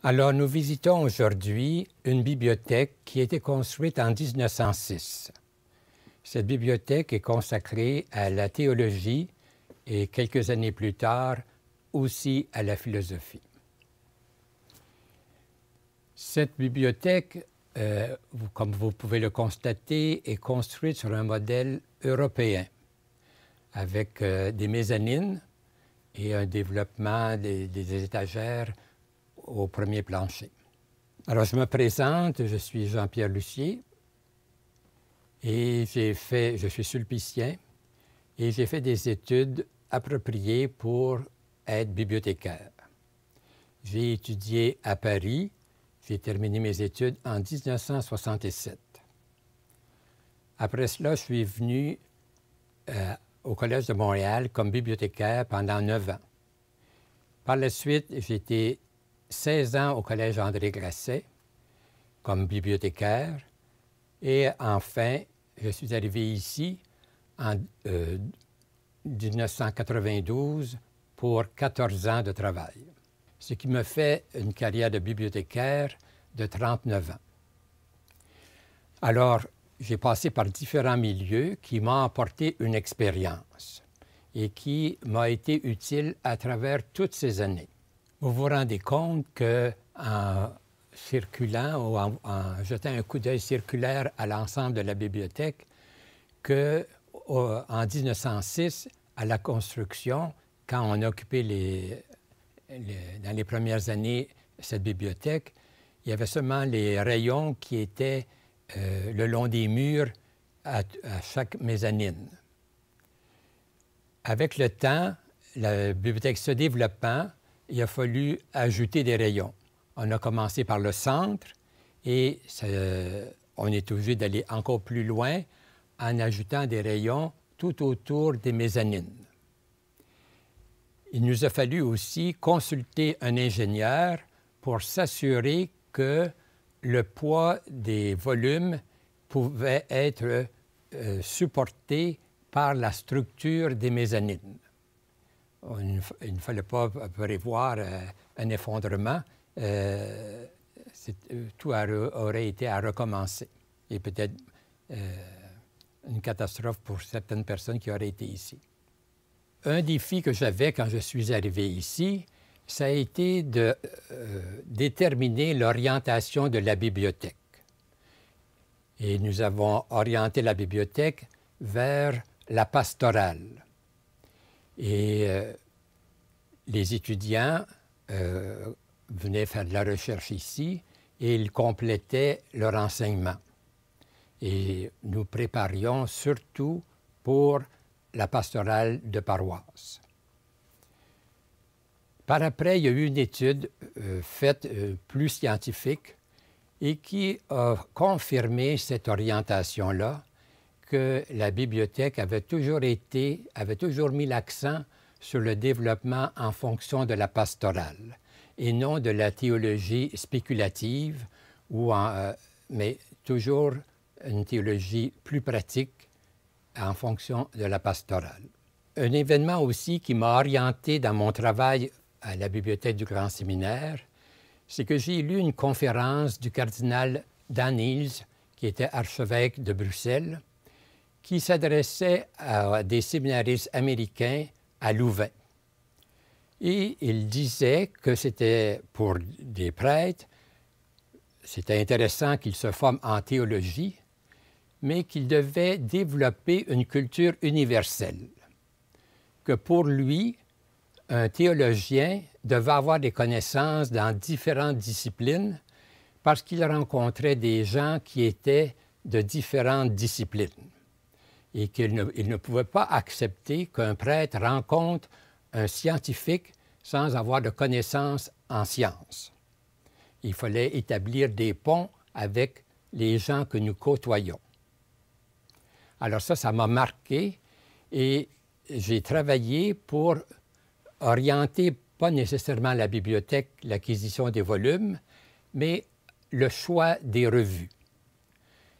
Alors, nous visitons aujourd'hui une bibliothèque qui a été construite en 1906. Cette bibliothèque est consacrée à la théologie et quelques années plus tard aussi à la philosophie. Cette bibliothèque, comme vous pouvez le constater, est construite sur un modèle européen avec des mezzanines et un développement des étagères au premier plancher. Alors, je me présente, je suis Jean-Pierre Lucier et je suis sulpicien et j'ai fait des études appropriées pour être bibliothécaire. J'ai étudié à Paris, j'ai terminé mes études en 1967. Après cela, je suis venu au Collège de Montréal comme bibliothécaire pendant 9 ans. Par la suite, j'ai été 16 ans au Collège André Grasset comme bibliothécaire et enfin, je suis arrivé ici en 1992 pour 14 ans de travail, ce qui me fait une carrière de bibliothécaire de 39 ans. Alors, j'ai passé par différents milieux qui m'ont apporté une expérience et qui m'a été utile à travers toutes ces années. Vous vous rendez compte qu'en circulant ou en jetant un coup d'œil circulaire à l'ensemble de la bibliothèque, qu'en 1906, à la construction, quand on a occupé dans les premières années cette bibliothèque, il y avait seulement les rayons qui étaient le long des murs à chaque mezzanine. Avec le temps, la bibliothèque se développant, il a fallu ajouter des rayons. On a commencé par le centre et on est obligé d'aller encore plus loin en ajoutant des rayons tout autour des mezzanines. Il nous a fallu aussi consulter un ingénieur pour s'assurer que le poids des volumes pouvait être supporté par la structure des mezzanines. Il ne fallait pas prévoir un effondrement. Tout aurait été à recommencer. Et peut-être une catastrophe pour certaines personnes qui auraient été ici. Un défi que j'avais quand je suis arrivé ici, ça a été de déterminer l'orientation de la bibliothèque. Et nous avons orienté la bibliothèque vers la pastorale. Et les étudiants venaient faire de la recherche ici et ils complétaient leur enseignement. Et nous préparions surtout pour la pastorale de paroisse. Par après, il y a eu une étude faite plus scientifique et qui a confirmé cette orientation-là, que la bibliothèque avait toujours mis l'accent sur le développement en fonction de la pastorale et non de la théologie spéculative, mais toujours une théologie plus pratique en fonction de la pastorale. Un événement aussi qui m'a orienté dans mon travail à la bibliothèque du Grand Séminaire, c'est que j'ai lu une conférence du cardinal Dan Eels, qui était archevêque de Bruxelles, qui s'adressait à des séminaristes américains à Louvain. Et il disait que c'était pour des prêtres, c'était intéressant qu'ils se forment en théologie, mais qu'ils devaient développer une culture universelle. Que pour lui, un théologien devait avoir des connaissances dans différentes disciplines parce qu'il rencontrait des gens qui étaient de différentes disciplines et qu'il ne pouvait pas accepter qu'un prêtre rencontre un scientifique sans avoir de connaissances en sciences. Il fallait établir des ponts avec les gens que nous côtoyons. Alors ça m'a marqué et j'ai travaillé pour orienter pas nécessairement la bibliothèque, l'acquisition des volumes, mais le choix des revues.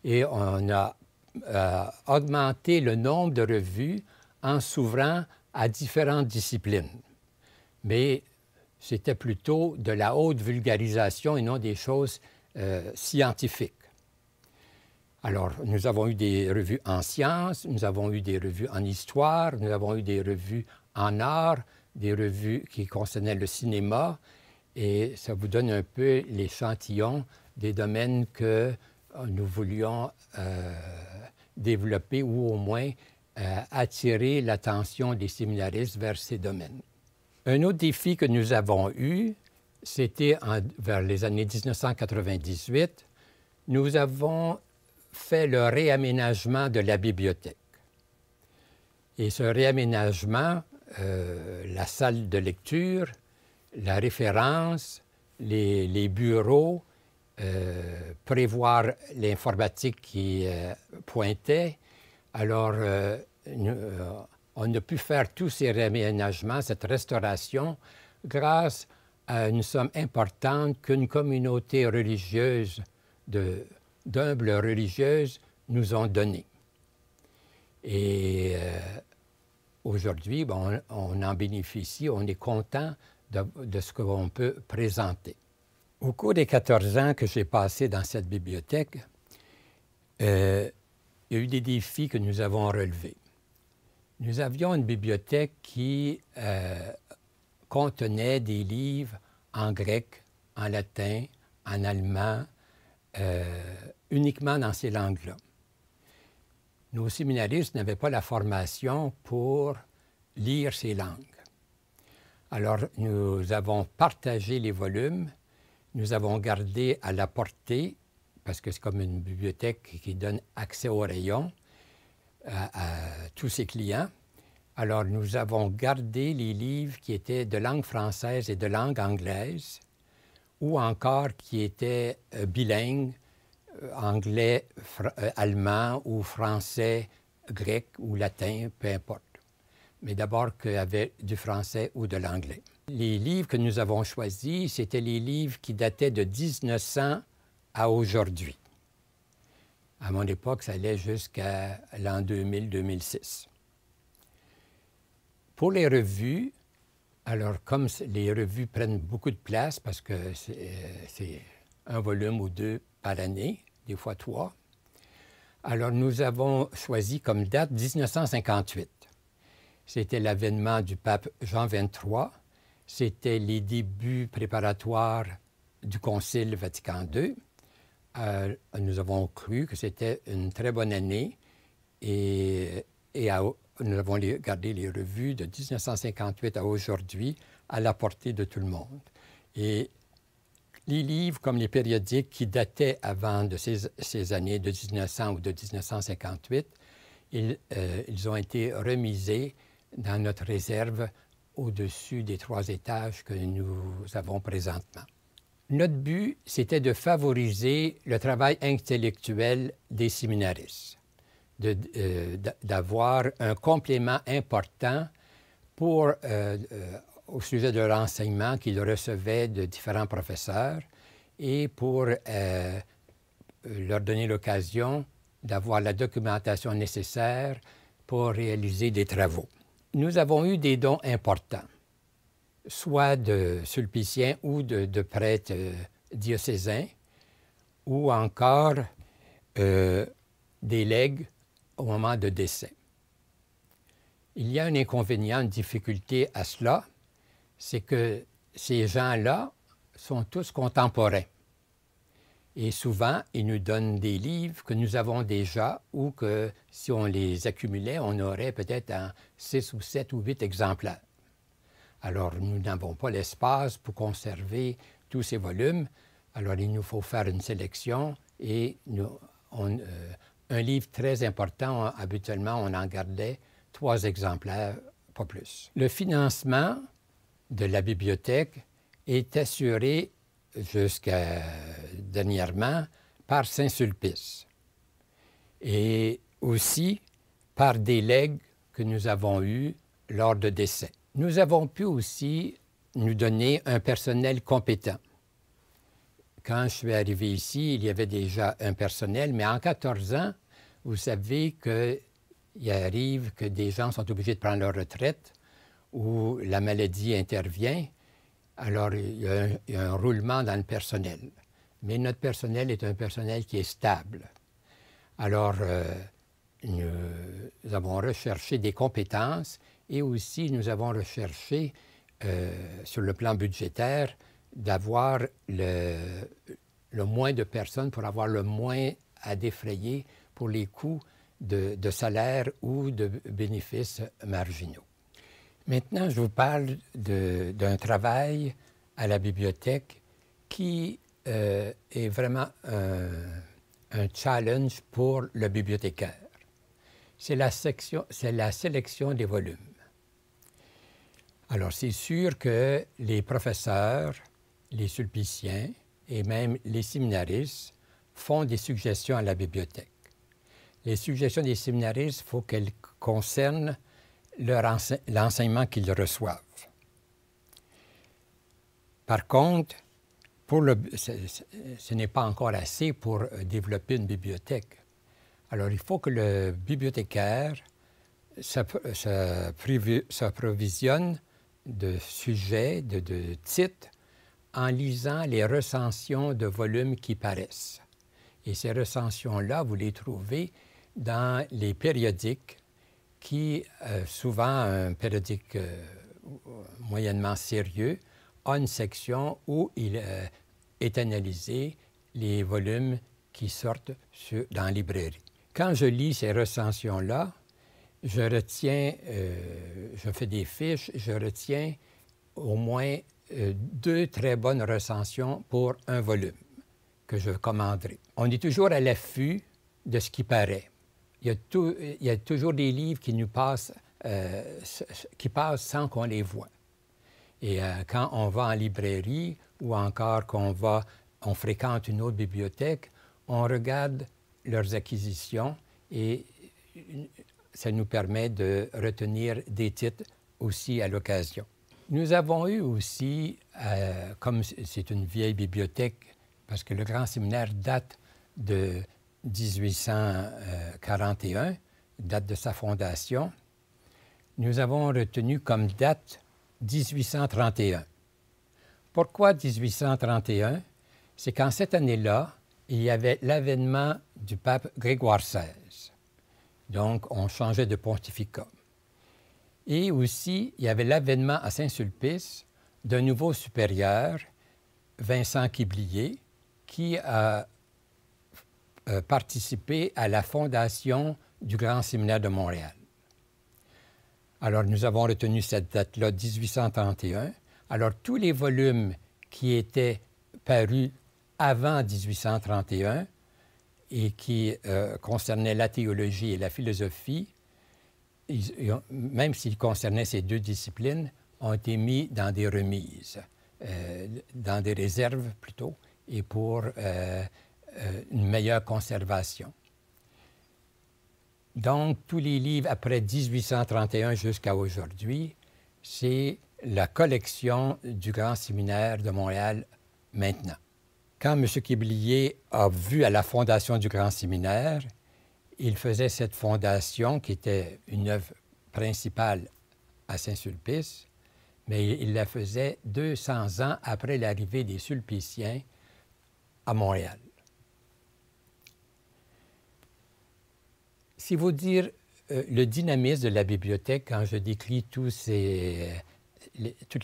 Et on a augmenté le nombre de revues en s'ouvrant à différentes disciplines. Mais c'était plutôt de la haute vulgarisation et non des choses scientifiques. Alors, nous avons eu des revues en sciences, nous avons eu des revues en histoire, nous avons eu des revues en art, des revues qui concernaient le cinéma, et ça vous donne un peu l'échantillon des domaines que nous voulions développer ou au moins attirer l'attention des séminaristes vers ces domaines. Un autre défi que nous avons eu, c'était vers les années 1998, nous avons fait le réaménagement de la bibliothèque. Et ce réaménagement, la salle de lecture, la référence, les bureaux, prévoir l'informatique qui pointait. Alors, on a pu faire tous ces réaménagements, cette restauration, grâce à une somme importante qu'une communauté religieuse d'humbles religieuses nous ont donné. Et aujourd'hui, bon, on en bénéficie, on est content de ce qu'on peut présenter. Au cours des 14 ans que j'ai passés dans cette bibliothèque, il y a eu des défis que nous avons relevés. Nous avions une bibliothèque qui contenait des livres en grec, en latin, en allemand, uniquement dans ces langues-là. Nos séminaristes n'avaient pas la formation pour lire ces langues. Alors, nous avons partagé les volumes, nous avons gardé à la portée, parce que c'est comme une bibliothèque qui donne accès aux rayons à tous ses clients. Alors, nous avons gardé les livres qui étaient de langue française et de langue anglaise, ou encore qui étaient bilingues, anglais, allemand ou français, grec ou latin, peu importe. Mais d'abord qu'il y avait du français ou de l'anglais. Les livres que nous avons choisis, c'était les livres qui dataient de 1900 à aujourd'hui. À mon époque, ça allait jusqu'à l'an 2000-2006. Pour les revues, alors comme les revues prennent beaucoup de place, parce que c'est un volume ou deux par année, des fois 3, alors nous avons choisi comme date 1958. C'était l'avènement du pape Jean XXIII, c'était les débuts préparatoires du Concile Vatican II. Nous avons cru que c'était une très bonne année et nous avons gardé les revues de 1958 à aujourd'hui à la portée de tout le monde. Et les livres comme les périodiques qui dataient avant de ces années de 1900 ou de 1958, ils ont été remisés dans notre réserve au-dessus des 3 étages que nous avons présentement. Notre but, c'était de favoriser le travail intellectuel des séminaristes, d'avoir un complément important au sujet de l'enseignement qu'ils recevaient de différents professeurs et pour leur donner l'occasion d'avoir la documentation nécessaire pour réaliser des travaux. Nous avons eu des dons importants, soit de sulpiciens ou de prêtres diocésains, ou encore des legs au moment de décès. Il y a un inconvénient, une difficulté à cela, c'est que ces gens-là sont tous contemporains. Et souvent, ils nous donnent des livres que nous avons déjà ou que, si on les accumulait, on aurait peut-être 6 ou 7 ou 8 exemplaires. Alors, nous n'avons pas l'espace pour conserver tous ces volumes. Alors, il nous faut faire une sélection et un livre très important, habituellement, on en gardait 3 exemplaires, pas plus. Le financement de la bibliothèque est assuré jusqu'à dernièrement par Saint-Sulpice et aussi par des legs que nous avons eus lors de décès. Nous avons pu aussi nous donner un personnel compétent. Quand je suis arrivé ici, il y avait déjà un personnel, mais en 14 ans, vous savez qu'il arrive que des gens sont obligés de prendre leur retraite ou la maladie intervient. Alors, il y a un roulement dans le personnel. Mais notre personnel est un personnel qui est stable. Alors, nous avons recherché des compétences et aussi nous avons recherché, sur le plan budgétaire, d'avoir le moins de personnes pour avoir le moins à défrayer pour les coûts de salaire ou de bénéfices marginaux. Maintenant, je vous parle d'un travail à la bibliothèque qui est vraiment un challenge pour le bibliothécaire. C'est la sélection des volumes. Alors, c'est sûr que les professeurs, les sulpiciens et même les séminaristes font des suggestions à la bibliothèque. Les suggestions des séminaristes, il faut qu'elles concernent l'enseignement qu'ils reçoivent. Par contre, ce n'est pas encore assez pour développer une bibliothèque. Alors, il faut que le bibliothécaire s'approvisionne de sujets, de titres, en lisant les recensions de volumes qui paraissent. Et ces recensions-là, vous les trouvez dans les périodiques qui, souvent un périodique moyennement sérieux, a une section où il est analysé les volumes qui sortent dans la librairie. Quand je lis ces recensions-là, je retiens, je fais des fiches, je retiens au moins 2 très bonnes recensions pour un volume que je commanderai. On est toujours à l'affût de ce qui paraît. Il y a toujours des livres qui nous passent, qui passent sans qu'on les voie. Et quand on va en librairie ou encore qu'on fréquente une autre bibliothèque, on regarde leurs acquisitions et ça nous permet de retenir des titres aussi à l'occasion. Nous avons eu aussi, comme c'est une vieille bibliothèque, parce que le Grand Séminaire date de 1841, date de sa fondation, nous avons retenu comme date 1831. Pourquoi 1831? C'est qu'en cette année-là, il y avait l'avènement du pape Grégoire XVI. Donc, on changeait de pontificat. Et aussi, il y avait l'avènement à Saint-Sulpice d'un nouveau supérieur, Vincent Quiblier, qui a participé à la fondation du Grand Séminaire de Montréal. Alors, nous avons retenu cette date-là, 1831. Alors, tous les volumes qui étaient parus avant 1831 et qui concernaient la théologie et la philosophie, même s'ils concernaient ces 2 disciplines, ont été mis dans des remises, dans des réserves plutôt, et pour une meilleure conservation. Donc, tous les livres après 1831 jusqu'à aujourd'hui, c'est la collection du Grand Séminaire de Montréal maintenant. Quand M. Quiblier a vu à la fondation du Grand Séminaire, il faisait cette fondation qui était une œuvre principale à Saint-Sulpice, mais il la faisait 200 ans après l'arrivée des Sulpiciens à Montréal. Si vous dire le dynamisme de la bibliothèque, quand je décris toutes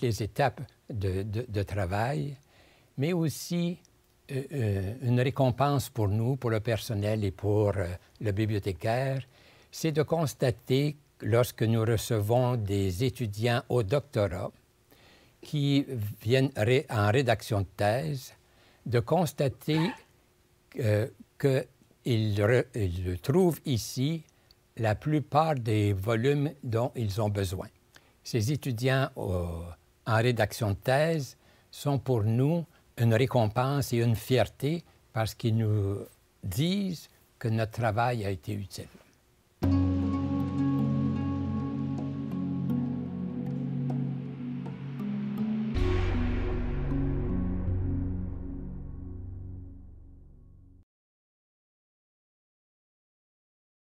les étapes de travail, mais aussi une récompense pour nous, pour le personnel et pour le bibliothécaire, c'est de constater, lorsque nous recevons des étudiants au doctorat qui viennent en rédaction de thèse, de constater qu'ils trouvent ici la plupart des volumes dont ils ont besoin. Ces étudiants en rédaction de thèse sont pour nous une récompense et une fierté parce qu'ils nous disent que notre travail a été utile.